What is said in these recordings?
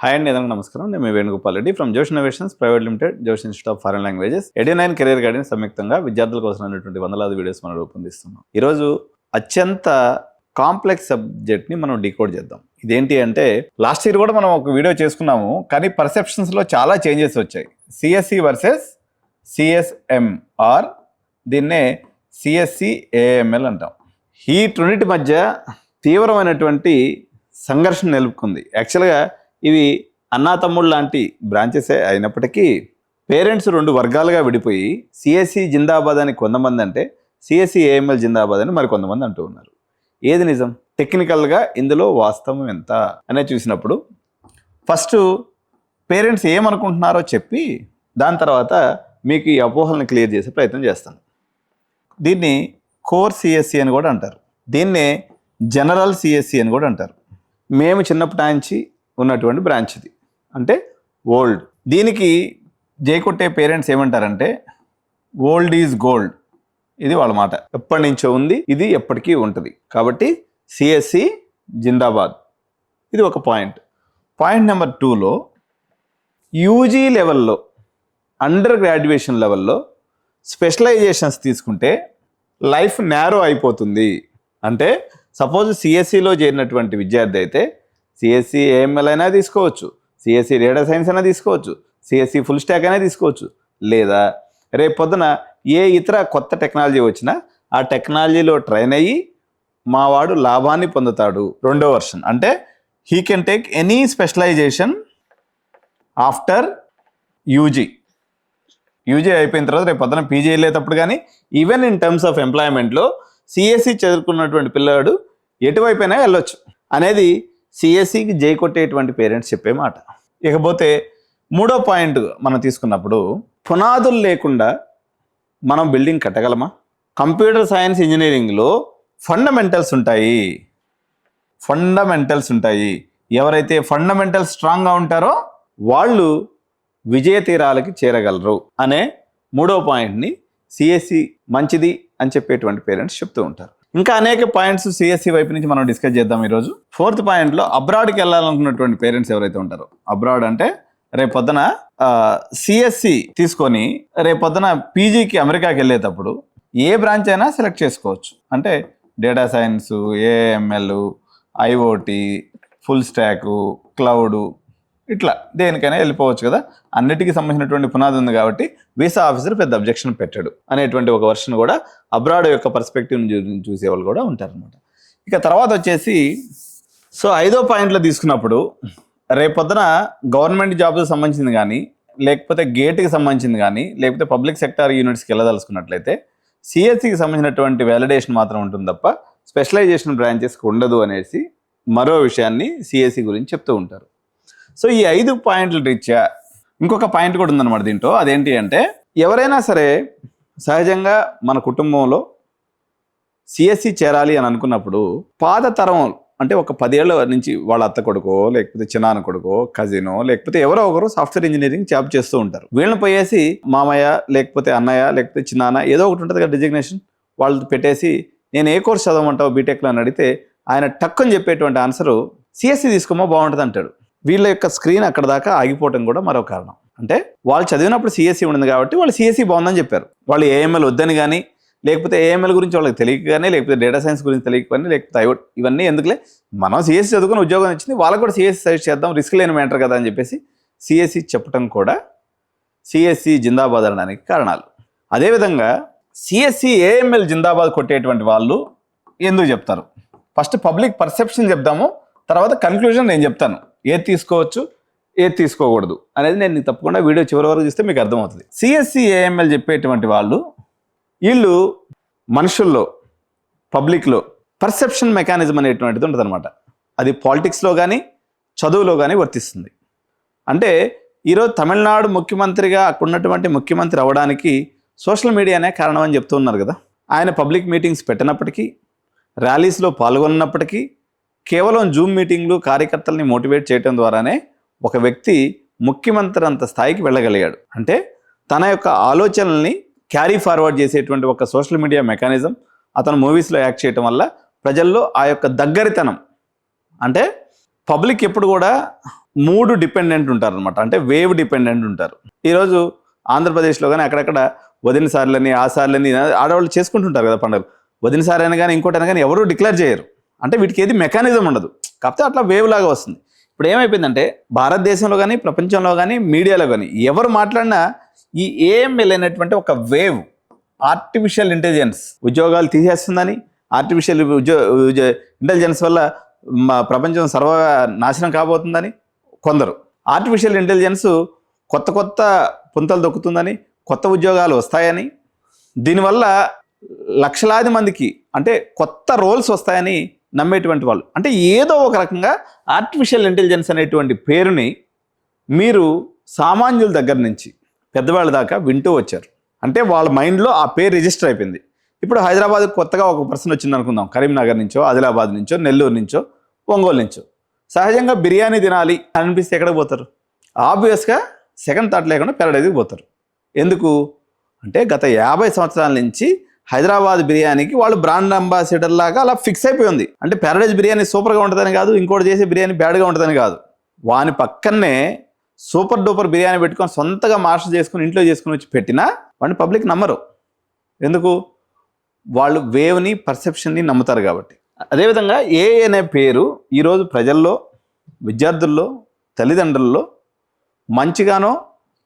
Hi అండి, అందరికీ నమస్కారం. నేను మీ Venugopal Reddy from Josh innovations private limited, Josh institute of foreign languages, ఎడి9 కెరీర్ గైడెన్స్ సంయుక్తంగా విద్యార్థుల కోసం అనేటువంటి వందలాది వీడియోస్ మనం రూపొందిస్తున్నాం. ఈరోజు అత్యంత కాంప్లెక్స్ సబ్జెక్ట్ని మనం డీకోడ్ చేద్దాం. ఇదేంటి అంటే, లాస్ట్ ఇయర్ కూడా మనం ఒక వీడియో చేసుకున్నాము, కానీ పర్సెప్షన్స్లో చాలా చేంజెస్ వచ్చాయి. సిఎస్సి వర్సెస్ సిఎస్ఎం ఆర్ దీన్నే సిఎస్సి ఏఎంఎల్ అంటాం. ఈ రెండింటి మధ్య తీవ్రమైనటువంటి సంఘర్షణ నిలుపుకుంది. యాక్చువల్గా ఇవి అన్నాతమ్ముళ్ళు లాంటి బ్రాంచెసే అయినప్పటికీ పేరెంట్స్ రెండు వర్గాలుగా విడిపోయి సిఎస్సి జిందాబాద్ అని కొంతమంది అంటే, సిఎస్సి ఏఎంఎల్ జిందాబాద్ అని మరి కొంతమంది అంటూ ఉన్నారు. ఏది నిజం? టెక్నికల్గా ఇందులో వాస్తవం ఎంత అనేది చూసినప్పుడు ఫస్ట్ పేరెంట్స్ ఏమనుకుంటున్నారో చెప్పి దాని తర్వాత మీకు ఈ అపోహలను క్లియర్ చేసే ప్రయత్నం చేస్తాను. దీన్ని కోర్ సిఎస్సి అని కూడా అంటారు. దీన్నే జనరల్ సిఎస్సి అని కూడా అంటారు. మేము చిన్నప్పటి నుంచి ఉన్నటువంటి బ్రాంచ్ ఇది, అంటే ఓల్డ్. దీనికి జైకొట్టే పేరెంట్స్ ఏమంటారంటే, ఓల్డ్ ఈజ్ గోల్డ్. ఇది వాళ్ళ మాట. ఎప్పటి నుంచో ఉంది, ఇది ఎప్పటికీ ఉంటుంది. కాబట్టి సిఎస్సి జిందాబాద్. ఇది ఒక పాయింట్. పాయింట్ నెంబర్ 2లో యూజీ లెవెల్లో, అండర్ గ్రాడ్యుయేషన్ లెవెల్లో స్పెషలైజేషన్స్ తీసుకుంటే లైఫ్ నేరో అయిపోతుంది. అంటే సపోజ్ సిఎస్సిలో చేరినటువంటి విద్యార్థి అయితే సిఎస్సి ఏఎంఎల్ అయినా తీసుకోవచ్చు, సిఎస్సి డేటా సైన్స్ అయినా తీసుకోవచ్చు, సిఎస్సి ఫుల్ స్టాక్ అయినా తీసుకోవచ్చు, లేదా రేపు పొద్దున ఏ ఇతర కొత్త టెక్నాలజీ వచ్చినా ఆ టెక్నాలజీలో ట్రైన్ అయ్యి మావాడు లాభాన్ని పొందుతాడు. రెండో వర్షన్ అంటే he can take any specialization after UG. UG అయిపోయిన తర్వాత రేపు పొద్దున పీజీ వెళ్ళేటప్పుడు కానీ ఈవెన్ ఇన్ టర్మ్స్ ఆఫ్ ఎంప్లాయ్మెంట్లో సిఎస్సి చదువుకున్నటువంటి పిల్లాడు ఎటువైపోయినా వెళ్ళొచ్చు అనేది సిఎస్సికి జై కొట్టేటువంటి పేరెంట్స్ చెప్పే మాట. ఇకపోతే మూడో పాయింట్ మనం తీసుకున్నప్పుడు, పునాదులు లేకుండా మనం బిల్డింగ్ కట్టగలమా? కంప్యూటర్ సైన్స్ ఇంజనీరింగ్లో ఫండమెంటల్స్ ఉంటాయి. ఎవరైతే ఫండమెంటల్స్ స్ట్రాంగ్గా ఉంటారో వాళ్ళు విజయ తీరాలకి చేరగలరు అనే మూడో పాయింట్ని సిఎస్సి మంచిది అని చెప్పేటువంటి పేరెంట్స్ చెప్తూ ఉంటారు. ఇంకా అనేక పాయింట్స్ సిఎస్సి వైపు నుంచి మనం డిస్కస్ చేద్దాం ఈరోజు. 4th పాయింట్లో అబ్రాడ్కి వెళ్ళాలనుకున్నటువంటి పేరెంట్స్ ఎవరైతే ఉంటారో, అబ్రాడ్ అంటే రేపొద్దున సిఎస్సి తీసుకొని రేపొద్దున పీజీకి అమెరికాకి వెళ్ళేటప్పుడు ఏ బ్రాంచ్ అయినా సెలెక్ట్ చేసుకోవచ్చు. అంటే data science, AML, IoT, full stack, cloud, ఇట్లా దేనికైనా వెళ్ళిపోవచ్చు కదా. అన్నిటికీ సంబంధించినటువంటి పునాది ఉంది కాబట్టి వీసా ఆఫీసర్ పెద్ద అబ్జెక్షన్ పెట్టాడు అనేటువంటి ఒక వర్షన్ కూడా అబ్రాడ్ యొక్క పర్స్పెక్టివ్ చూసేవాళ్ళు కూడా ఉంటారనమాట. ఇక తర్వాత వచ్చేసి, సో 5వ పాయింట్లో తీసుకున్నప్పుడు రేపొద్దున గవర్నమెంట్ జాబ్కి సంబంధించింది కానీ, లేకపోతే గేట్కి సంబంధించింది కానీ, లేకపోతే పబ్లిక్ సెక్టార్ యూనిట్స్కి వెళ్ళదలుచుకున్నట్లయితే సిఎస్సికి సంబంధించినటువంటి వ్యాలిడేషన్ మాత్రం ఉంటుంది తప్ప స్పెషలైజేషన్ బ్రాంచెస్కి ఉండదు అనేసి మరో విషయాన్ని సిఎస్సి గురించి చెప్తూ ఉంటారు. సో ఈ 5 పాయింట్ల రీత్యా ఇంకొక పాయింట్ కూడా ఉందన్నమాట దీంట్లో. అదేంటి అంటే, ఎవరైనా సరే సహజంగా మన కుటుంబంలో సిఎస్సి చేరాలి అని అనుకున్నప్పుడు పాత తరం అంటే ఒక 10 ఏళ్ళ నుంచి వాళ్ళ అత్త కొడుకో, లేకపోతే చిన్నాన్న కొడుకో, కజినో, లేకపోతే ఎవరో ఒకరు సాఫ్ట్వేర్ ఇంజనీరింగ్ జాబ్ చేస్తూ ఉంటారు. వీళ్ళని పోయేసి మామయ్య, లేకపోతే అన్నయ్య, లేకపోతే చిన్నాన్న ఏదో ఒకటి ఉంటుంది కదా డిజిగ్నేషన్, వాళ్ళు పెట్టేసి నేను ఏ కోర్స్ చదవమంటావు బీటెక్లో అని అడిగితే ఆయన టక్కుని చెప్పేటువంటి ఆన్సరు సిఎస్సి తీసుకోమో బాగుంటుంది అంటాడు. వీళ్ళ యొక్క స్క్రీన్ అక్కడ దాకా ఆగిపోవటం కూడా మరో కారణం. అంటే వాళ్ళు చదివినప్పుడు సిఎస్సి ఉండింది కాబట్టి వాళ్ళు సిఎస్సి బాగుందని చెప్పారు. వాళ్ళు ఏఎంఎల్ వద్దని కానీ, లేకపోతే ఏఎంఎల్ గురించి వాళ్ళకి తెలియక కానీ, లేకపోతే డేటా సైన్స్ గురించి తెలియక కానీ, లేకపోతే ఐఓటి, ఇవన్నీ ఎందుకులే, మనం సిఎస్సి చదువుకుని ఉద్యోగం వచ్చింది, వాళ్ళకు కూడా సిఎస్సి సజెస్ట్ చేద్దాం, రిస్క్ లేని మ్యాటర్ కదా అని చెప్పేసి సిఎస్సి చెప్పడం కూడా సిఎస్సి జిందాబాద్ అనడానికి కారణాలు. అదేవిధంగా సిఎస్సి ఏఎంఎల్ జిందాబాద్ కొట్టేటువంటి వాళ్ళు ఎందుకు చెప్తారు? ఫస్ట్ పబ్లిక్ పర్సెప్షన్ చెప్దాము, తర్వాత కన్క్లూజన్ నేను చెప్తాను. ఏది తీసుకోవచ్చు, ఏది తీసుకోకూడదు అనేది నేను తప్పకుండా వీడియో చివరి వరకు చూస్తే మీకు అర్థమవుతుంది. సిఎస్సి ఏఎంఎల్ చెప్పేటువంటి వాళ్ళు, వీళ్ళు మనుషుల్లో, పబ్లిక్లో పర్సెప్షన్ మెకానిజం అనేటువంటిది ఉంటుంది అనమాట. అది పాలిటిక్స్లో కానీ, చదువులో కానీ వర్తిస్తుంది. అంటే ఈరోజు తమిళనాడు ముఖ్యమంత్రిగా అక్కడున్నటువంటి ముఖ్యమంత్రి అవ్వడానికి సోషల్ మీడియానే కారణం అని చెప్తూ ఉన్నారు కదా. ఆయన పబ్లిక్ మీటింగ్స్ పెట్టినప్పటికీ, ర్యాలీస్లో పాల్గొన్నప్పటికీ, కేవలం జూమ్ మీటింగ్లు కార్యకర్తల్ని మోటివేట్ చేయడం ద్వారానే ఒక వ్యక్తి ముఖ్యమంత్రి అంత స్థాయికి వెళ్ళగలిగాడు. అంటే తన యొక్క ఆలోచనల్ని క్యారీ ఫార్వర్డ్ చేసేటువంటి ఒక సోషల్ మీడియా మెకానిజం అతను మూవీస్లో యాక్ట్ చేయటం వల్ల ప్రజల్లో ఆ యొక్క దగ్గరితనం, అంటే పబ్లిక్ ఎప్పుడు కూడా మూడు డిపెండెంట్ ఉంటారు అనమాట, అంటే వేవ్ డిపెండెంట్ ఉంటారు. ఈరోజు ఆంధ్రప్రదేశ్లో కానీ అక్కడక్కడ వదిన సార్లని ఆ సార్లని ఆడవాళ్ళు చేసుకుంటుంటారు కదా పండుగలు. వదిన సార్ అయినా కానీ ఇంకోటి అయినా కానీ ఎవరు డిక్లేర్ చేయరు, అంటే వీటికి ఏది మెకానిజం ఉండదు. కాకపోతే అట్లా వేవ్ లాగా వస్తుంది. ఇప్పుడు ఏమైపోయిందంటే భారతదేశంలో కానీ ప్రపంచంలో కానీ మీడియాలో కానీ ఎవరు మాట్లాడినా ఈ ఏఎంఎల్ అనేటువంటి ఒక వేవ్, ఆర్టిఫిషియల్ ఇంటెలిజెన్స్ ఉద్యోగాలు తీసేస్తుందని, ఆర్టిఫిషియల్ ఇంటెలిజెన్స్ వల్ల ప్రపంచం సర్వ నాశనం కాబోతుందని కొందరు, ఆర్టిఫిషియల్ ఇంటెలిజెన్స్ కొత్త కొత్త పుంతలు దొక్కుతుందని, కొత్త ఉద్యోగాలు వస్తాయని, దీనివల్ల లక్షలాది మందికి అంటే కొత్త రోల్స్ వస్తాయని నమ్మేటువంటి వాళ్ళు, అంటే ఏదో ఒక రకంగా ఆర్టిఫిషియల్ ఇంటెలిజెన్స్ అనేటువంటి పేరుని మీరు సామాన్యుల దగ్గర నుంచి పెద్దవాళ్ళ దాకా వింటూ వచ్చారు. అంటే వాళ్ళ మైండ్లో ఆ పేరు రిజిస్టర్ అయిపోయింది. ఇప్పుడు హైదరాబాద్కి కొత్తగా ఒక పర్సన్ వచ్చింది అనుకుందాం, కరీంనగర్ నుంచో, ఆదిలాబాద్ నుంచో, నెల్లూరు నుంచో, ఒంగోలు నుంచో. సహజంగా బిర్యానీ తినాలి అనిపిస్తే ఎక్కడికి పోతారు? ఆబ్వియస్గా సెకండ్ థాట్ లేకుండా ప్యారడైజ్కి పోతారు. ఎందుకు అంటే గత 50 సంవత్సరాల నుంచి హైదరాబాద్ బిర్యానీకి వాళ్ళు బ్రాండ్ అంబాసిడర్ లాగా అలా ఫిక్స్ అయిపోయింది. అంటే ప్యారడైజ్ బిర్యానీ సూపర్గా ఉంటుందని కాదు, ఇంకోటి చేసే బిర్యానీ బ్యాడ్గా ఉంటుందని కాదు, వాని పక్కనే సూపర్ డూపర్ బిర్యానీ పెట్టుకొని సొంతగా మాస్టర్ చేసుకుని ఇంట్లో చేసుకుని వచ్చి పెట్టినా వాడిని పబ్లిక్ నమ్మరు. ఎందుకు? వాళ్ళు వేవ్ని, పర్సెప్షన్ని నమ్ముతారు కాబట్టి. అదేవిధంగా ఏఐ అనే పేరు ఈరోజు ప్రజల్లో, విద్యార్థుల్లో, తల్లిదండ్రుల్లో మంచిగానో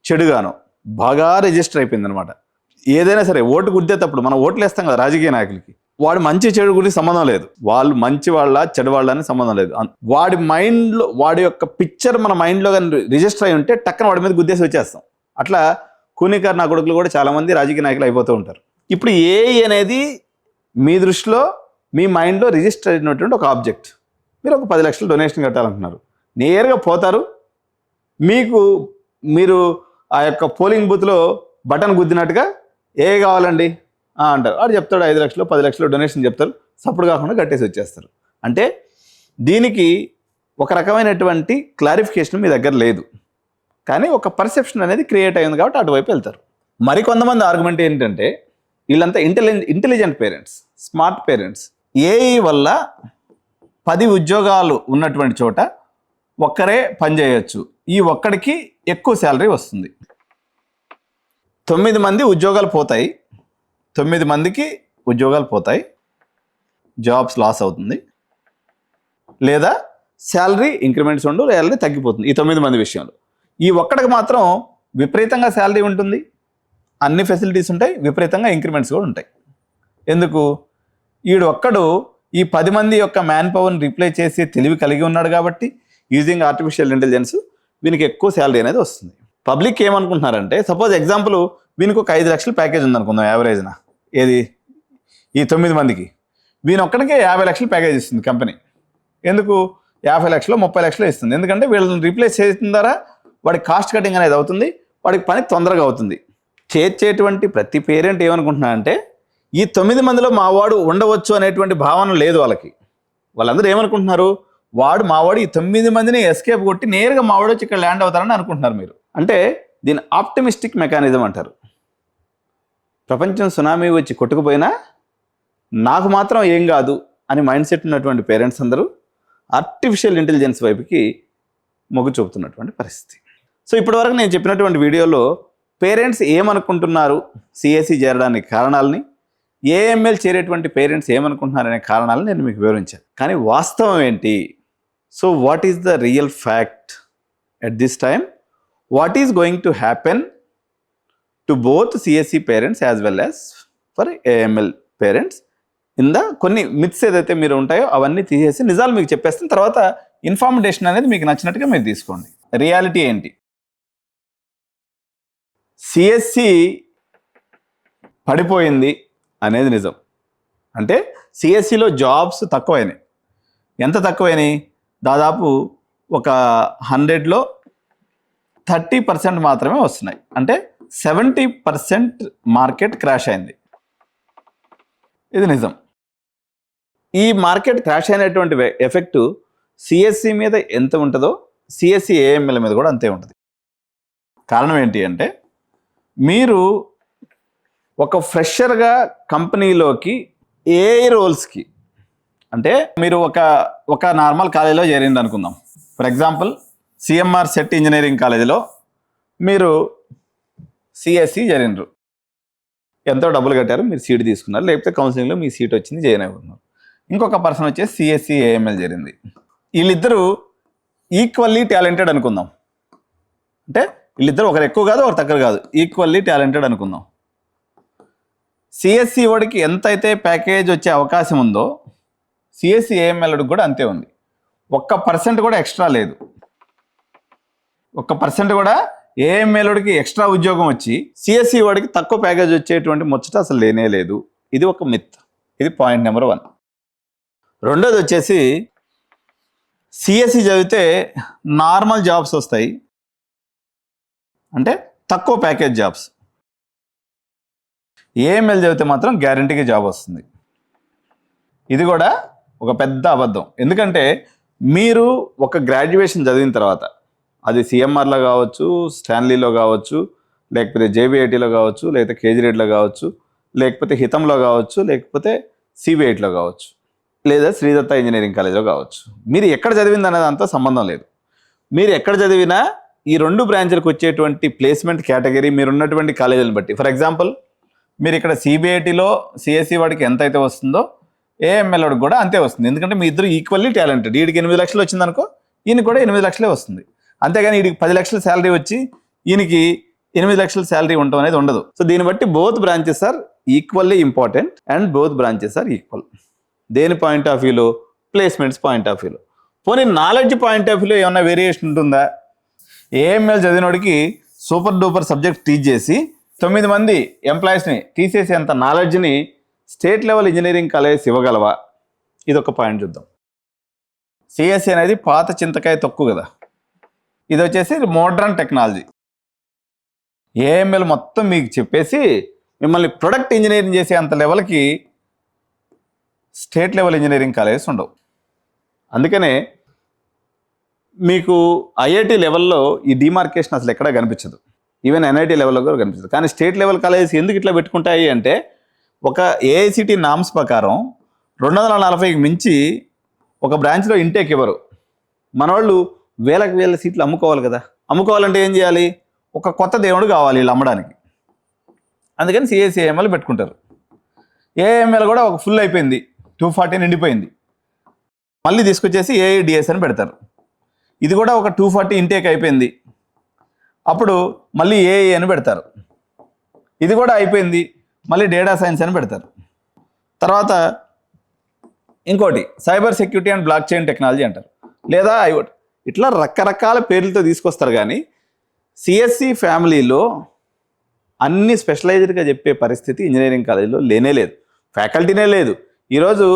చెడుగానో బాగా రిజిస్టర్ అయిపోయింది అనమాట. ఏదైనా సరే ఓటు గుద్దేటప్పుడు మనం ఓట్లు వేస్తాం కదా రాజకీయ నాయకులకి, వాడు మంచి చెడు గురించి సంబంధం లేదు, వాళ్ళు మంచి వాళ్ళ చెడు వాళ్ళ అని సంబంధం లేదు. వాడి మైండ్లో వాడి యొక్క పిక్చర్ మన మైండ్లో కానీ రిజిస్టర్ అయి ఉంటే టక్కన వాడి మీద గుద్దేసి వచ్చేస్తాం. అట్లా కూనికారు నా కొడుకులు కూడా చాలామంది రాజకీయ నాయకులు అయిపోతూ ఉంటారు. ఇప్పుడు ఏఐ అనేది మీ దృష్టిలో మీ మైండ్లో రిజిస్టర్ అయినటువంటి ఒక ఆబ్జెక్ట్. మీరు ఒక 10 లక్షలు డొనేషన్ కట్టాలనుకున్నారు, నేరుగా పోతారు, మీరు ఆ యొక్క పోలింగ్ బూత్లో బటన్ గుద్దినట్టుగా ఏ కావాలండి అంటారు, వాడు చెప్తాడు 5 లక్షలు 10 లక్షలు డొనేషన్ చెప్తారు, సపోర్ట్ కాకుండా కట్టేసి వచ్చేస్తారు. అంటే దీనికి ఒక రకమైనటువంటి క్లారిఫికేషన్ మీ దగ్గర లేదు, కానీ ఒక పర్సెప్షన్ అనేది క్రియేట్ అయింది కాబట్టి అటువైపు వెళ్తారు. మరికొంతమంది ఆర్గ్యుమెంట్ ఏంటంటే వీళ్ళంతా intelligent parents, smart parents, AI వల్ల 10 ఉద్యోగాలు ఉన్నటువంటి చోట ఒక్కరే పనిచేయచ్చు, ఈ ఒక్కడికి ఎక్కువ శాలరీ వస్తుంది. 9 మంది ఉద్యోగాలు పోతాయి, 9 మందికి ఉద్యోగాలు పోతాయి, జాబ్స్ లాస్ అవుతుంది, లేదా శాలరీ ఇంక్రిమెంట్స్ ఉండు, శాలరీ తగ్గిపోతుంది. ఈ 9 మంది విషయంలో ఈ ఒక్కడికి మాత్రం విపరీతంగా శాలరీ ఉంటుంది, అన్ని ఫెసిలిటీస్ ఉంటాయి, విపరీతంగా ఇంక్రిమెంట్స్ కూడా ఉంటాయి. ఎందుకు? వీడు ఒక్కడు ఈ 10 మంది యొక్క మ్యాన్ పవర్ని రిప్లేస్ చేసి తెలివి కలిగి ఉన్నాడు కాబట్టి యూజింగ్ ఆర్టిఫిషియల్ ఇంటెలిజెన్స్ వీనికి ఎక్కువ శాలరీ అనేది వస్తుంది. పబ్లిక్ ఏమనుకుంటున్నారంటే, సపోజ్ ఎగ్జాంపుల్ వీనికి ఒక 5 లక్షల ప్యాకేజ్ ఉందనుకుందాం యావరేజ్న, ఏది ఈ 9 మందికి, వీని ఒక్కడికే 50 లక్షల ప్యాకేజ్ ఇస్తుంది కంపెనీ. ఎందుకు? 50 లక్షలు 30 లక్షలు ఇస్తుంది, ఎందుకంటే వీళ్ళని రీప్లేస్ చేసిన ద్వారా వాడికి కాస్ట్ కటింగ్ అనేది అవుతుంది, వాడికి పని తొందరగా అవుతుంది. చేర్చేటువంటి ప్రతి పేరెంట్ ఏమనుకుంటున్నారంటే ఈ 9 మందిలో మావాడు ఉండవచ్చు అనేటువంటి భావన లేదు వాళ్ళకి. వాళ్ళందరూ ఏమనుకుంటున్నారు, మావాడు ఈ 9 మందిని ఎస్కేప్ కొట్టి నేరుగా మావాడు వచ్చి ఇక్కడ ల్యాండ్ అవుతారని అనుకుంటున్నారు మీరు. అంటే దీన్ని ఆప్టిమిస్టిక్ మెకానిజం అంటారు. ప్రపంచం సునామీ వచ్చి కొట్టుకుపోయినా నాకు మాత్రం ఏం కాదు అని మైండ్ సెట్ ఉన్నటువంటి పేరెంట్స్ అందరూ ఆర్టిఫిషియల్ ఇంటెలిజెన్స్ వైపుకి మొగ్గు చూపుతున్నటువంటి పరిస్థితి. సో ఇప్పటివరకు నేను చెప్పినటువంటి వీడియోలో పేరెంట్స్ ఏమనుకుంటున్నారు సిఎస్సి చేరడానికి కారణాలని, ఏఎంఎల్ చేరేటువంటి పేరెంట్స్ ఏమనుకుంటున్నారనే కారణాలను నేను మీకు వివరించాను. కానీ వాస్తవం ఏంటి? So what is the real fact at this time? What is going to happen to both CSC parents as well as for AML parents in the కొన్ని మిత్స్ ఏదైతే మీరు ఉంటాయో అవన్నీ తీసేసి నిజాలు మీకు చెప్పేస్తాను. తర్వాత ఇన్ఫర్మేషన్ అనేది మీకు నచ్చినట్టుగా మీరు తీసుకోండి. రియాలిటీ ఏంటి? సిఎస్సి పడిపోయింది అనేది నిజం. అంటే సిఎస్సిలో జాబ్స్ తక్కువైనాయి. ఎంత తక్కువైనాయి? దాదాపు ఒక 100లో 30% మాత్రమే వస్తున్నాయి. అంటే 70% మార్కెట్ క్రాష్ అయింది. ఇది నిజం. ఈ మార్కెట్ క్రాష్ అయినటువంటి ఎఫెక్ట్ సిఎస్సి మీద ఎంత ఉంటుందో సిఎస్సి ఏఎంఎల్ మీద కూడా అంతే ఉంటుంది. కారణం ఏంటి అంటే, మీరు ఒక ఫ్రెషర్గా కంపెనీలోకి ఏ రోల్స్కి, అంటే మీరు ఒక నార్మల్ కాలేజీలో చేరింది అనుకుందాం, for example CMR set engineering కాలేజీలో మీరు సిఎస్సి జరిగినారు, ఎంతో డబ్బులు కట్టారు, మీరు సీట్ తీసుకున్నారు, లేకపోతే కౌన్సిలింగ్లో మీ సీట్ వచ్చింది, జాయిన్ అయిపోతున్నారు. ఇంకొక పర్సన్ వచ్చేసి సిఎస్సి ఏఎంఎల్ జరిగింది. వీళ్ళిద్దరూ ఈక్వల్లీ టాలెంటెడ్ అనుకుందాం. అంటే వీళ్ళిద్దరు ఒకరు ఎక్కువ కాదు ఒకరు తక్కువ కాదు, ఈక్వల్లీ టాలెంటెడ్ అనుకుందాం. సిఎస్సి వాడికి ఎంతైతే ప్యాకేజ్ వచ్చే అవకాశం ఉందో సిఎస్సి ఏఎంఎల్కి కూడా అంతే ఉంది. 1% కూడా ఎక్స్ట్రా లేదు. 1% కూడా ఏఎంఎల్కి ఎక్స్ట్రా ఉద్యోగం వచ్చి సిఎస్సి వాడికి తక్కువ ప్యాకేజ్ వచ్చేటువంటి ముచ్చట అసలు లేనే లేదు. ఇది ఒక మిత్. ఇది పాయింట్ నెంబర్ 1. రెండోది వచ్చేసి సిఎస్సి చదివితే నార్మల్ జాబ్స్ వస్తాయి, అంటే తక్కువ ప్యాకేజ్ జాబ్స్. ఏఎంఎల్ చదివితే మాత్రం గ్యారంటీగా జాబ్ వస్తుంది. ఇది కూడా ఒక పెద్ద అబద్ధం. ఎందుకంటే మీరు ఒక గ్రాడ్యుయేషన్ చదివిన తర్వాత అది సిఎంఆర్లో కావచ్చు, స్టాన్లీలో కావచ్చు, లేకపోతే జేబీఐటీలో కావచ్చు, లేకపోతే కేజీరేట్లో కావచ్చు, లేకపోతే హితంలో కావచ్చు, లేకపోతే సిబిఐటీలో కావచ్చు, లేదా శ్రీదత్త ఇంజనీరింగ్ కాలేజ్లో కావచ్చు. మీరు ఎక్కడ చదివింది అనే దాంతో సంబంధం లేదు. మీరు ఎక్కడ చదివినా ఈ 2 బ్రాంచ్లకు వచ్చేటువంటి ప్లేస్మెంట్ కేటగిరీ మీరు ఉన్నటువంటి కాలేజీలను బట్టి. ఫర్ ఎగ్జాంపుల్ మీరు ఇక్కడ సిబిఐటీలో సిఎస్సి వాడికి ఎంత అయితే వస్తుందో ఏఎంఎల్ వాడికి కూడా అంతే వస్తుంది. ఎందుకంటే మీ ఇద్దరు ఈక్వల్లీ టాలెంటెడ్. వీడికి 8 లక్షలు వచ్చిందనుకో, ఈయనకి కూడా 8 లక్షలే వస్తుంది. అంతేగాని వీడికి 10 లక్షల శాలరీ వచ్చి ఈయనకి 8 లక్షల శాలరీ ఉండటం అనేది ఉండదు. సో దీన్ని బట్టి both branches are equally important and both branches are equal. దేని పాయింట్ ఆఫ్ వ్యూలో? ప్లేస్మెంట్స్ పాయింట్ ఆఫ్ వ్యూలో. పోనీ నాలెడ్జ్ పాయింట్ ఆఫ్ వ్యూలో ఏమన్నా వేరియేషన్ ఉంటుందా? ఏఎంఎల్ చదివినోడికి సూపర్ డూపర్ సబ్జెక్ట్ టీచ్ చేసి 9 మంది ఎంప్లాయీస్ని తీసేసేంత నాలెడ్జ్ని స్టేట్ లెవెల్ ఇంజనీరింగ్ కాలేజ్ ఇవ్వగలవా? ఇదొక పాయింట్ చూద్దాం. సిఎస్సి అనేది పాత చింతకాయ తక్కువ కదా, ఇది వచ్చేసి మోడ్రన్ టెక్నాలజీ. ఏఎంఎల్ మొత్తం మీకు చెప్పేసి మిమ్మల్ని ప్రొడక్ట్ ఇంజనీరింగ్ చేసే అంత లెవెల్కి స్టేట్ లెవెల్ ఇంజనీరింగ్ కాలేజెస్ ఉండవు. అందుకనే మీకు ఐఐటి లెవెల్లో ఈ డిమార్కేషన్ అసలు ఎక్కడా కనిపించదు. ఈవెన్ ఎన్ఐటి లెవెల్లో కూడా కనిపించదు. కానీ స్టేట్ లెవెల్ కాలేజెస్ ఎందుకు ఇట్లా పెట్టుకుంటాయి అంటే ఒక ఏఐసిటి నామ్స్ ప్రకారం 240కి మించి ఒక బ్రాంచ్లో ఇంటేక్ ఇవ్వరు. మన వాళ్ళు వేల సీట్లు అమ్ముకోవాలి కదా. అమ్ముకోవాలంటే ఏం చేయాలి? ఒక కొత్త దేవుడు కావాలి వీళ్ళు అమ్మడానికి. అందుకని సిఎస్సి ఏఎంఎల్ పెట్టుకుంటారు. ఏఎంఎల్ కూడా ఒక ఫుల్ అయిపోయింది, 240 నిండిపోయింది, మళ్ళీ తీసుకొచ్చేసి ఏఐడిఎస్ అని పెడతారు. ఇది కూడా ఒక 240 ఇంటేక్ అయిపోయింది, అప్పుడు మళ్ళీ ఏఐ అని పెడతారు. ఇది కూడా అయిపోయింది, మళ్ళీ డేటా సైన్స్ అని పెడతారు. తర్వాత ఇంకోటి cyber security and block chain technology అంటారు, లేదా ఐఓటి. ఇట్లా రకరకాల పేర్లతో తీసుకొస్తారు. కానీ సిఎస్సి ఫ్యామిలీలో అన్ని స్పెషలైజ్డ్గా చెప్పే పరిస్థితి ఇంజనీరింగ్ కాలేజీలో లేనే లేదు, ఫ్యాకల్టీనే లేదు. ఈరోజు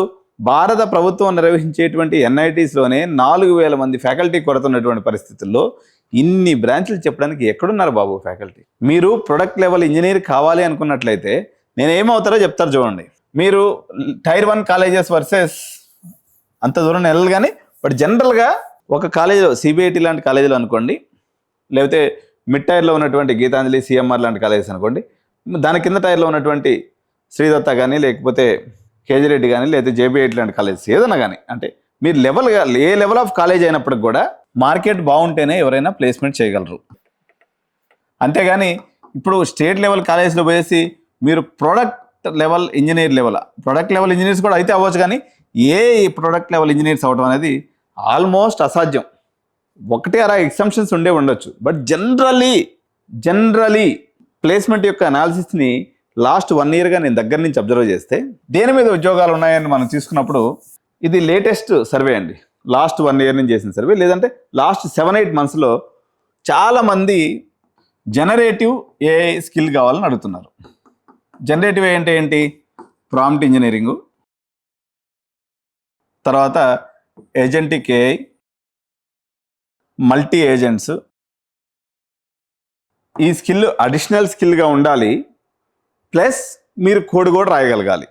భారత ప్రభుత్వం నిర్వహించేటువంటి ఎన్ఐటీస్లోనే 4000 మంది ఫ్యాకల్టీ కొడుతున్నటువంటి పరిస్థితుల్లో ఇన్ని బ్రాంచ్లు చెప్పడానికి ఎక్కడున్నారు బాబు ఫ్యాకల్టీ? మీరు ప్రొడక్ట్ లెవెల్ ఇంజనీర్ కావాలి అనుకున్నట్లయితే నేను ఏమవుతారో చెప్తారు చూడండి. మీరు టైర్ 1 కాలేజెస్ వర్సెస్ అంత దూరం వెళ్ళాలి. కానీ బట్ జనరల్గా ఒక కాలేజీలో సిబిఐటి లాంటి కాలేజీలో అనుకోండి, లేకపోతే మిడ్ టైర్లో ఉన్నటువంటి గీతాంజలి సిఎంఆర్ లాంటి కాలేజెస్ అనుకోండి, దాని కింద టైర్లో ఉన్నటువంటి శ్రీదత్త కానీ, లేకపోతే కేజీరెడ్డి కానీ, లేకపోతే జేబీఐటి లాంటి కాలేజెస్ ఏదైనా కానీ, అంటే మీరు లెవెల్గా ఏ లెవెల్ ఆఫ్ కాలేజ్ అయినప్పటికి కూడా మార్కెట్ బాగుంటేనే ఎవరైనా ప్లేస్మెంట్ చేయగలరు. అంతేగాని ఇప్పుడు స్టేట్ లెవెల్ కాలేజ్లో పోయేసి మీరు product level engineer product level engineers కూడా అయితే అవ్వచ్చు, కానీ ఏ ప్రొడక్ట్ లెవెల్ ఇంజనీర్స్ అవ్వడం అనేది ఆల్మోస్ట్ అసాధ్యం. 1-6 ఎగ్జామ్షన్స్ ఉండొచ్చు. బట్ జనరలీ ప్లేస్మెంట్ యొక్క అనాలిసిస్ని లాస్ట్ 1 ఇయర్గా నేను దగ్గర నుంచి అబ్జర్వ్ చేస్తే దేని మీద ఉద్యోగాలు ఉన్నాయని మనం తీసుకున్నప్పుడు ఇది లేటెస్ట్ సర్వే అండి. లాస్ట్ 1 ఇయర్ నుంచి చేసిన సర్వే, లేదంటే లాస్ట్ 7-8 మంత్స్లో చాలామంది జనరేటివ్ ఏఐ స్కిల్ కావాలని అడుగుతున్నారు. జనరేటివ్ ఏఐ అంటే ఏంటి? ప్రాంప్ట్ ఇంజనీరింగు, తర్వాత ఏజెంటిక్ ఏఐ, మల్టీ ఏజెంట్స్. ఈ స్కిల్ అడిషనల్ స్కిల్గా ఉండాలి, ప్లస్ మీరు కోడ్ కూడా రాయగలగాలి.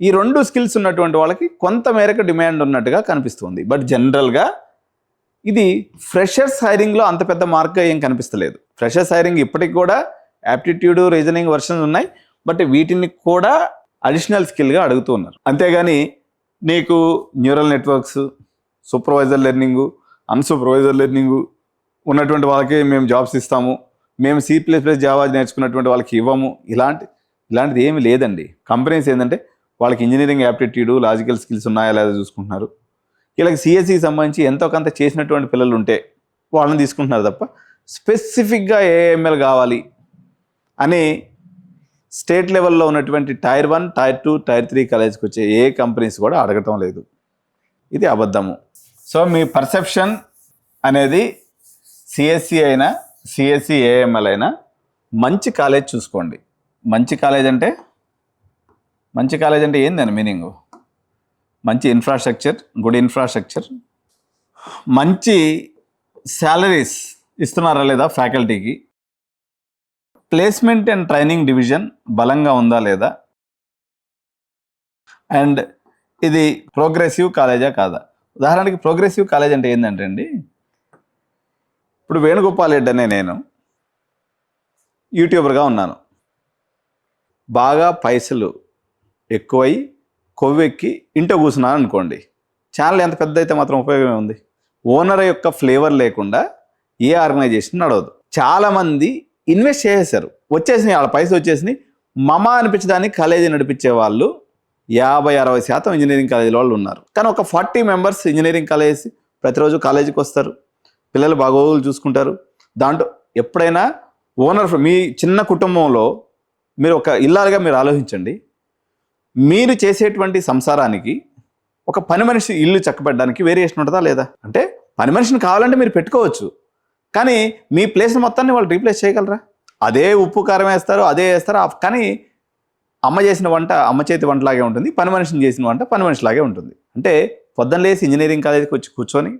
ఈ 2 స్కిల్స్ ఉన్నటువంటి వాళ్ళకి కొంత మేరకు డిమాండ్ ఉన్నట్టుగా కనిపిస్తుంది. బట్ జనరల్గా ఇది ఫ్రెషర్స్ హైరింగ్లో అంత పెద్ద మార్క్గా ఏం కనిపిస్తలేదు. ఫ్రెషర్స్ హైరింగ్ ఇప్పటికి కూడా యాప్టిట్యూడ్, రీజనింగ్ వర్షన్స్ ఉన్నాయి, బట్ వీటిని కూడా అడిషనల్ స్కిల్గా అడుగుతూ ఉన్నారు. అంతేగాని నీకు neural networks, supervisor learning, unsupervisor learning ఉన్నటువంటి వాళ్ళకి మేము జాబ్స్ ఇస్తాము, మేము C++ జావా నేర్చుకున్నటువంటి వాళ్ళకి ఇవ్వము, ఇలాంటిది ఏమీ లేదండి. కంపెనీస్ ఏంటంటే వాళ్ళకి ఇంజనీరింగ్ యాప్టిట్యూడ్, లాజికల్ స్కిల్స్ ఉన్నాయా లేదా చూసుకుంటున్నారు. వీళ్ళకి సిఎస్సికి సంబంధించి ఎంతో కొంత చేసినటువంటి పిల్లలు ఉంటే వాళ్ళని తీసుకుంటున్నారు తప్ప స్పెసిఫిక్గా ఏఎంఎల్ కావాలి అని స్టేట్ లెవెల్లో ఉన్నటువంటి టైర్ 1, టైర్ 2, టైర్ 3 కాలేజ్కి వచ్చే ఏ కంపెనీస్ కూడా అడగటం లేదు. ఇది అబద్ధము. సో మీ పర్సెప్షన్ అనేది సిఎస్సి అయినా సిఎస్సి ఏఎంఎల్ అయినా మంచి కాలేజ్ చూసుకోండి. మంచి కాలేజ్ అంటే ఏందని మీనింగు? మంచి ఇన్ఫ్రాస్ట్రక్చర్, గుడ్ ఇన్ఫ్రాస్ట్రక్చర్, మంచి శాలరీస్ ఇస్తున్నారా లేదా ఫ్యాకల్టీకి, ప్లేస్మెంట్ అండ్ ట్రైనింగ్ డివిజన్ బలంగా ఉందా లేదా, అండ్ ఇది ప్రోగ్రెసివ్ కాలేజా కాదా. ఉదాహరణకి ప్రోగ్రెసివ్ కాలేజ్ అంటే ఏంటంటే అండి, ఇప్పుడు వేణుగోపాల్ రెడ్డి అనే నేను యూట్యూబర్గా ఉన్నాను. బాగా పైసలు ఎక్కువై కొవ్వెక్కి ఇంట్లో కూర్చున్నాను అనుకోండి. ఛానల్ ఎంత పెద్ద అయితే మాత్రం ఉపయోగమే ఉంది? ఓనర్ యొక్క ఫ్లేవర్ లేకుండా ఏ ఆర్గనైజేషన్ నడవదు. చాలామంది ఇన్వెస్ట్ చేసేసారు, వచ్చేసినాయి, వాళ్ళ పైసలు వచ్చేసినాయి. మమ అనిపించడానికి కాలేజీ నడిపించే వాళ్ళు 50-60% ఇంజనీరింగ్ కాలేజీల వాళ్ళు ఉన్నారు. కానీ ఒక 40 మెంబర్స్ ఇంజనీరింగ్ కాలేజ్ ప్రతిరోజు కాలేజీకి వస్తారు, పిల్లలు బాగోగులు చూసుకుంటారు. దాంట్లో ఎప్పుడైనా ఓనర్, మీ చిన్న కుటుంబంలో మీరు ఒక ఇల్లాలుగా మీరు ఆలోచించండి. మీరు చేసేటువంటి సంసారానికి ఒక పని మనిషి ఇల్లు చక్కబెట్టడానికి వేరియేషన్ ఉంటుందా లేదా? అంటే పని మనిషిని కావాలంటే మీరు పెట్టుకోవచ్చు, కానీ మీ ప్లేస్ మొత్తాన్ని వాళ్ళు రీప్లేస్ చేయగలరా? అదే ఉప్పు కారం వేస్తారు, అదే వేస్తారు, కానీ అమ్మ చేసిన వంట అమ్మ చేతి వంటలాగే ఉంటుంది, పని మనిషిని చేసిన వంట పని మనిషిలాగే ఉంటుంది. అంటే పొద్దున్న లేసి ఇంజనీరింగ్ కాలేజీకి వచ్చి కూర్చొని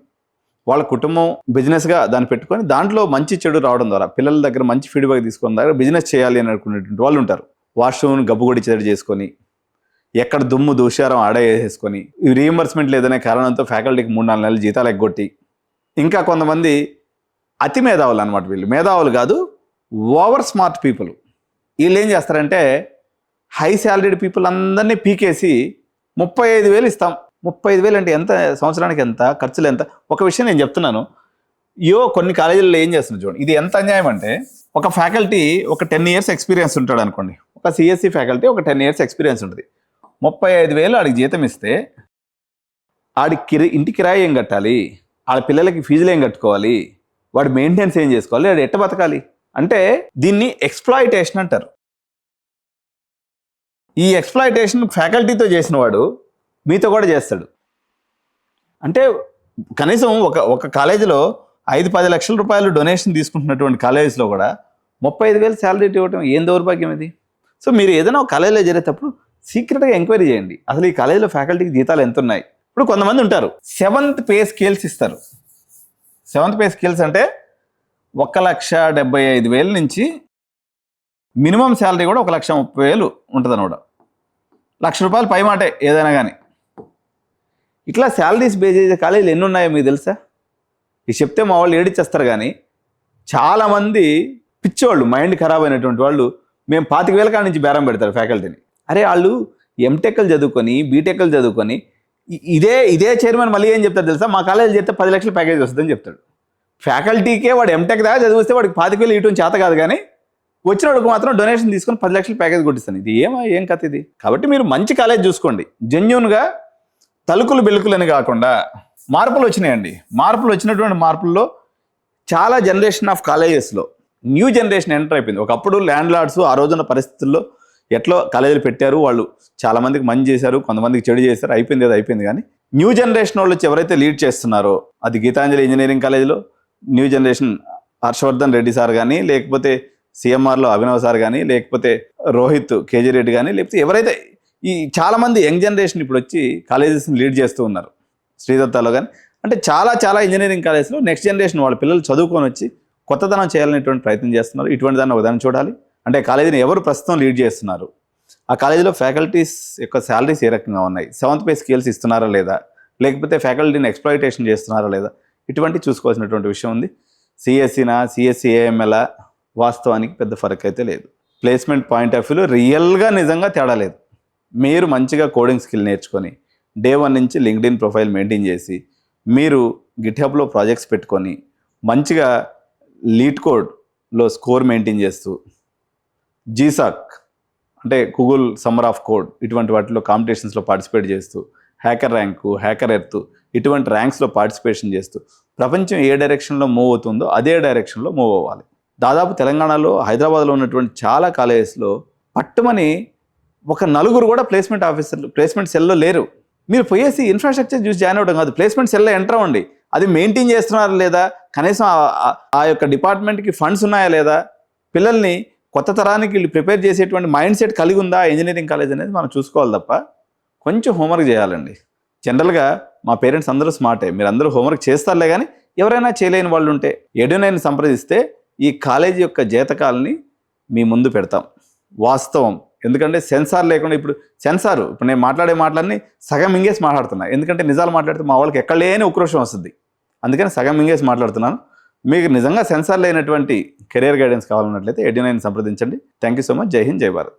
వాళ్ళ కుటుంబం బిజినెస్గా దాన్ని పెట్టుకొని దాంట్లో మంచి చెడు రావడం ద్వారా పిల్లల దగ్గర మంచి ఫీడ్బ్యాక్ తీసుకున్న దగ్గర బిజినెస్ చేయాలి అని అనుకునేటువంటి వాళ్ళు ఉంటారు. వాష్రూమ్ని గబ్బుగొడి చెడు చేసుకొని, ఎక్కడ దుమ్ము దూషారం ఆడ వేసేసుకొని, రీఎంబర్స్మెంట్ లేదనే కారణంతో ఫ్యాకల్టీకి 3-4 నెలలు జీతాలు ఎగ్గొట్టి, ఇంకా కొంతమంది అతి మేధావులు అనమాట. వీళ్ళు మేధావులు కాదు, ఓవర్ స్మార్ట్ పీపుల్. వీళ్ళు ఏం చేస్తారంటే హై శాలరీడ్ పీపుల్ అందరినీ పీకేసి 35,000 ఇస్తాం. 35,000 అంటే ఎంత? సంవత్సరానికి ఎంత? ఖర్చులు ఎంత? ఒక విషయం నేను చెప్తున్నాను, కొన్ని కాలేజీల్లో ఏం చేస్తున్నారు చూడండి, ఇది ఎంత అన్యాయం అంటే, ఒక ఫ్యాకల్టీ ఒక 10 years ఎక్స్పీరియన్స్ ఉంటాడు అనుకోండి, ఒక సిఎస్సి ఫ్యాకల్టీ ఒక 10 years ఎక్స్పీరియన్స్ ఉంటుంది. 35,000 ఆడికి జీతం ఇస్తే ఆడికి ఇంటి కిరాయి ఏం కట్టాలి, ఆడ పిల్లలకి ఫీజులు ఏం కట్టుకోవాలి, వాడు మెయింటెనెన్స్ ఏం చేసుకోవాలి, వాడు ఎట్ట బతకాలి? అంటే దీన్ని ఎక్స్ప్లాయిటేషన్ అంటారు. ఈ ఎక్స్ప్లాయిటేషన్ ఫ్యాకల్టీతో చేసిన వాడు మీతో కూడా చేస్తాడు. అంటే కనీసం ఒక కాలేజీలో 5-10 లక్షల రూపాయలు డొనేషన్ తీసుకుంటున్నటువంటి కాలేజెస్లో కూడా 35,000 శాలరీ ఇవ్వడం ఏం దౌర్భాగ్యం ఇది? సో మీరు ఏదైనా ఒక కాలేజీలో చేరేటప్పుడు సీక్రెట్గా ఎంక్వైరీ చేయండి, అసలు ఈ కాలేజీలో ఫ్యాకల్టీకి జీతాలు ఎంత ఉన్నాయి. ఇప్పుడు కొంతమంది ఉంటారు 7th పే స్కేల్స్ ఇస్తారు. 7th పే స్కేల్స్ అంటే 1,75,000 నుంచి మినిమం శాలరీ కూడా 1,30,000 ఉంటుంది అనమాట. ₹1,00,000 పై మాటే ఏదైనా కానీ. ఇట్లా శాలరీస్ బేస్ చేసే కాలేజీలు ఎన్ని ఉన్నాయో మీకు తెలుసా? ఇది చెప్తే మా వాళ్ళు ఏడిచ్చేస్తారు. కానీ చాలామంది పిచ్చోళ్ళు, మైండ్ ఖరాబ్ అయినటువంటి వాళ్ళు మేము 25,000 కాడ నుంచి బేరం పెడతారు ఫ్యాకల్టీని. అరే వాళ్ళు ఎంటెక్లు చదువుకొని, బీటెక్లు చదువుకొని, ఇదే చైర్మన్ మళ్ళీ ఏం చెప్తారు తెలుసా? మా కాలేజీలో చెప్తే 10 లక్షల ప్యాకేజ్ వస్తుందని చెప్తాడు. ఫ్యాకల్టీకే వాడు ఎంటెక్ దాకా చదివిస్తే వాడికి 25,000 ఇవ్వడం చేత కాదు, కానీ వచ్చిన వాడికి మాత్రం డొనేషన్ తీసుకొని 10 లక్షల ప్యాకేజ్ కొట్టిస్తాను. ఇది ఏం కథ ఇది? కాబట్టి మీరు మంచి కాలేజ్ చూసుకోండి, జెన్యూన్గా తలుకులు బెలుకులని కాకుండా. మార్పులు వచ్చినాయండి. వచ్చినటువంటి మార్పుల్లో చాలా జనరేషన్ ఆఫ్ కాలేజెస్లో న్యూ జనరేషన్ ఎంటర్ అయిపోయింది. ఒకప్పుడు ల్యాండ్ లార్డ్స్ ఆ రోజున పరిస్థితుల్లో ఎట్లా కాలేజీలు పెట్టారు, వాళ్ళు చాలామందికి మంచి చేశారు, కొంతమందికి చెడు చేశారు, అయిపోయింది. కానీ న్యూ జనరేషన్ వాళ్ళు వచ్చి ఎవరైతే లీడ్ చేస్తున్నారో, అది గీతాంజలి ఇంజనీరింగ్ కాలేజీలో new generation Harshavardhan Reddy sir కానీ, లేకపోతే సిఎంఆర్లో అభినవ్ సార్ కానీ, లేకపోతే రోహిత్ కేజీ రెడ్డి కానీ, లేకపోతే ఎవరైతే ఈ చాలామంది యంగ్ జనరేషన్ ఇప్పుడు వచ్చి కాలేజెస్ని లీడ్ చేస్తూ ఉన్నారు, శ్రీదత్తాలో కానీ. అంటే చాలా ఇంజనీరింగ్ కాలేజ్లో నెక్స్ట్ జనరేషన్ వాళ్ళ పిల్లలు చదువుకొని వచ్చి కొత్తదనం చేయాలనేటువంటి ప్రయత్నం చేస్తున్నారు. ఇటువంటి దాన్ని ఒకదాన్ని చూడాలి. అంటే కాలేజీని ఎవరు ప్రస్తుతం లీడ్ చేస్తున్నారు, ఆ కాలేజీలో ఫ్యాకల్టీస్ యొక్క శాలరీస్ ఏ రకంగా ఉన్నాయి, 7th పే స్కేల్స్ ఇస్తున్నారా లేదా, లేకపోతే ఫ్యాకల్టీని ఎక్స్ప్లాయిటేషన్ చేస్తున్నారా లేదా, ఇటువంటి చూసుకోవాల్సినటువంటి విషయం ఉంది. సిఎస్సి ఏఎంఎల్ వాస్తవానికి పెద్ద ఫరక్ అయితే లేదు. ప్లేస్మెంట్ పాయింట్ ఆఫ్ వ్యూలో రియల్గా నిజంగా తేడా లేదు. మీరు మంచిగా కోడింగ్ స్కిల్ నేర్చుకొని డే 1 నుంచి లింక్డ్ఇన్ ప్రొఫైల్ మెయింటైన్ చేసి మీరు గిట్హబ్లో ప్రాజెక్ట్స్ పెట్టుకొని మంచిగా లీడ్ కోడ్లో స్కోర్ మెయింటైన్ చేస్తూ జీసాక్ అంటే గూగుల్ సమ్మర్ ఆఫ్ కోడ్ ఇటువంటి వాటిలో కాంపిటీషన్స్లో పార్టిసిపేట్ చేస్తూ హ్యాకర్ ర్యాంకు హ్యాకర్ ఎర్త్ ఇటువంటి ర్యాంక్స్లో పార్టిసిపేషన్ చేస్తూ ప్రపంచం ఏ డైరెక్షన్లో మూవ్ అవుతుందో అదే డైరెక్షన్లో మూవ్ అవ్వాలి. దాదాపు తెలంగాణలో హైదరాబాద్లో ఉన్నటువంటి చాలా కాలేజెస్లో పట్టుమని ఒక నలుగురు కూడా ప్లేస్మెంట్ సెల్లో లేరు. మీరు పోయేసి ఇన్ఫ్రాస్ట్రక్చర్ చూసి జాయిన్ అవ్వడం కాదు, ప్లేస్మెంట్ సెల్లో ఎంటర్ అవ్వండి. అది మెయింటైన్ చేస్తున్నారా లేదా, కనీసం ఆ యొక్క డిపార్ట్మెంట్కి ఫండ్స్ ఉన్నాయా లేదా, పిల్లల్ని కొత్త తరానికి వీళ్ళు ప్రిపేర్ చేసేటువంటి మైండ్ సెట్ కలిగి ఉందా ఇంజనీరింగ్ కాలేజ్ అనేది మనం చూసుకోవాలి తప్ప కొంచెం హోంవర్క్ చేయాలండి. జనరల్గా మా పేరెంట్స్ అందరూ స్మార్టే, మీరు అందరూ హోంవర్క్ చేస్తారులే, కానీ ఎవరైనా చేయలేని వాళ్ళు ఉంటే ఎడ్యునైన్ సంప్రదిస్తే ఈ కాలేజీ యొక్క జీతకాలని మీ ముందు పెడతాం. వాస్తవం, ఎందుకంటే సెన్సార్ లేకుండా ఇప్పుడు నేను మాట్లాడే మాటలన్నీ సగం మింగేసి మాట్లాడుతున్నా, ఎందుకంటే నిజాలు మాట్లాడితే మా వాళ్ళకి ఎక్కడ లేని ఉక్రోషం వస్తుంది, అందుకని సగం మింగేసి మాట్లాడుతున్నాను. మీకు నిజంగా సెన్సార్ లేనటువంటి కెరియర్ గైడెన్స్ కావాలన్నట్లయితే ఎడ్యునైన్ సంప్రదించండి. Thank you so much. జై హింద్, జై భారత్.